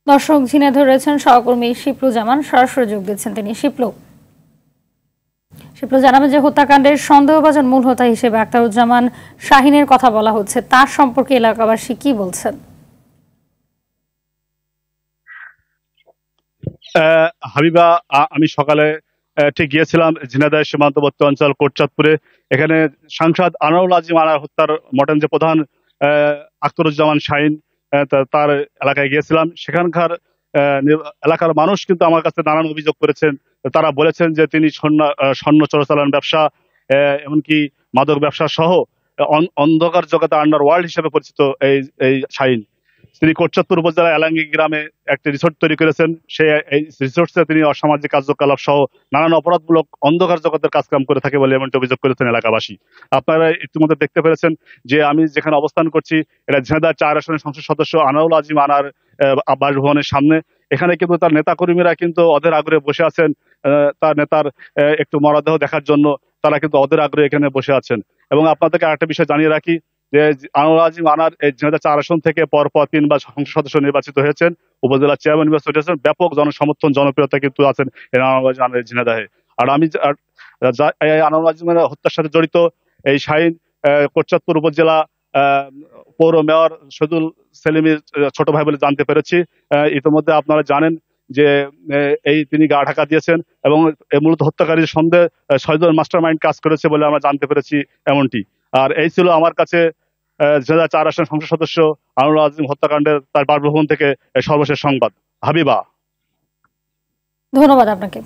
দর্শক ঝিনাইদহ রয়েছেন সহকর্মী শিপ্লু জামান, সরাসরি যোগ দিচ্ছেন তিনি। শিপ্লু জানাবেন যে হত্যাকাণ্ডের সন্দেহভাজন মূল হোতা হিসেবে আখতারুজ্জামান শাহীনের কথা বলা হচ্ছে, তার সম্পর্কে এলাকাবাসী কি বলছেন? হাবিবা, আমি সকালে ঠিক গিয়েছিলাম ঝিনাইদহ সীমান্তবর্তী অঞ্চল কোটচাঁদপুরে। এখানে সাংসদ আনোয়ারুল আজিম আনার হত্যার মর্ডান যে প্রধান আখতারুজ্জামান শাহীন, তার এলাকায় গিয়েছিলাম। সেখানকার এলাকার মানুষ কিন্তু আমার কাছে নানান অভিযোগ করেছেন। তারা বলেছেন যে তিনি স্বর্ণ চোরাচালান ব্যবসা, এমনকি মাদক ব্যবসা সহ অন্ধকার জগতে আন্ডার ওয়ার্ল্ড হিসেবে পরিচিত এই এই শাহীন। তিনি কোটচাঁদপুর উপজেলার এলাঙ্গি গ্রামে একটি রিসোর্ট তৈরি করেছেন। এই রিসোর্টে তিনি অসামাজিক কার্যকলাপ সহ নানান অপরাধমূলক অন্ধকার জগতের কাজকাম করে থাকে বলে এমনটি অভিযোগ করেছেন এলাকাবাসী। আপনারা ইতিমধ্যে দেখতে পেরেছেন যে আমি যেখানে অবস্থান করছি, এটা ঝিনাইদহ ৪ আসনের সংসদ সদস্য আনোয়ারুল আজিম আনার বাসভবনের সামনে। এখানে কিন্তু তার নেতাকর্মীরা কিন্তু অধীর আগ্রহে বসে আছেন তার নেতার একটু মরদেহ দেখার জন্য। তারা কিন্তু অধীর আগ্রহে এখানে বসে আছেন। এবং আপনাদেরকে আরেকটা বিষয় জানিয়ে রাখি যে আনোয়ারুল আজিম আনার এই ঝিনাইদহ ৪ আসন থেকে পরপর ৩বার সংসদ সদস্য নির্বাচিত হয়েছেন, উপজেলা চেয়ারম্যান নির্বাচিত হয়েছেন। ব্যাপক জনসমর্থন, জনপ্রিয়তা কিন্তু আছেন এই আনোয়ারুল আজিম আনার ঝিনাইদহে। আর আমি আনোয়ারুল আজিমের হত্যার সাথে জড়িত এই শাহীন কোটচাঁদপুর উপজেলা পৌর মেয়র শহীদুল সেলিমের ছোট ভাই বলে জানতে পেরেছি। ইতিমধ্যে আপনারা জানেন যে তিনি গা ঢাকা দিয়েছেন এবং মূলত হত্যাকারীর সন্দেহে ৬ জন মাস্টার মাইন্ড কাজ করেছে বলে আমরা জানতে পেরেছি এমনটি। আর এই ছিল আমার কাছে ঝিনাইদহ ৪ আসনের সংসদ সদস্য আনোয়ারুল আজিম হত্যাকাণ্ডের তার বাসভবন থেকে সর্বশেষ সংবাদ। হাবিবা, ধন্যবাদ আপনাকে।